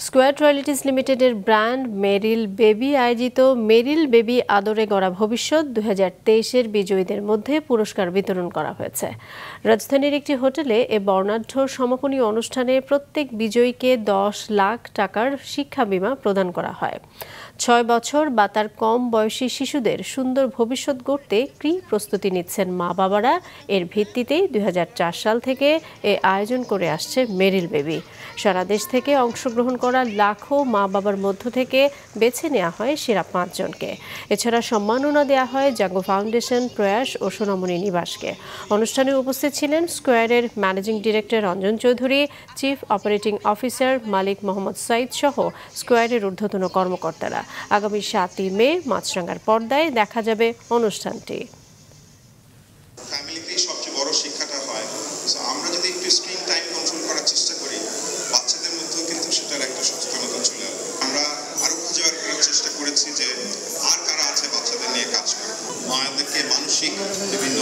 Square রয়্যালিটিজ লিমিটেডের brand মেরিল baby আয়োজিত মেরিল baby আদরে গড়া ভবিষ্যৎ 2023-এর বিজয়ীদের মধ্যে পুরস্কার বিতরণ করা হয়েছে। রাজধানীর একটি হোটেলে এ বর্ণাঢ্য সমাপনী অনুষ্ঠানে প্রত্যেক বিজয়ীকে 10 লাখ টাকার শিক্ষা বীমা প্রদান করা হয়। 6 বছর বা তার কম বয়সী শিশুদের সুন্দর ভবিষ্যৎ গড়তে কি প্রস্তুতি নিচ্ছেন মা বাবারা, এর ভিত্তিতেই 2004 সাল থেকে এ আয়োজন করে আসছে মেরিল বেবি। সারা দেশ থেকে অংশগ্রহণ করা লাখো মা বাবার মধ্য থেকে বেছে নেওয়া হয় সেরা 5 জনকে। এছাড়া সম্মাননা দেওয়া হয় জাগো ফাউন্ডেশন, প্রয়াস ও সোনামণি নিবাসকে। অনুষ্ঠানে উপস্থিত ছিলেন স্কোয়ারের managing director Ranjan Chowdhury, chief operating officer Malik Mohammad Sayeed সহ স্কোয়ারের ঊর্ধ্বতন কর্মকর্তারা। আগামী 7ই মে মাছরাঙ্গার পর্দায় দেখা যাবে অনুষ্ঠানটি। ফ্যামিলিতেই সবচেয়ে বড় শিক্ষাটা হয়। আমরা যদি একটু স্ক্রিন টাইম কন্ট্রোল করার চেষ্টা করি, বাচ্চাদের মধ্যেও কিন্তু সেটার একটা সচেতনতা চলে আসবে। আমরা আরো খুঁজে বের করার চেষ্টা করেছি যে আর কারা আছে বাচ্চাদের নিয়ে কাজ করে, মায়েদেরকে মানসিক বিভিন্ন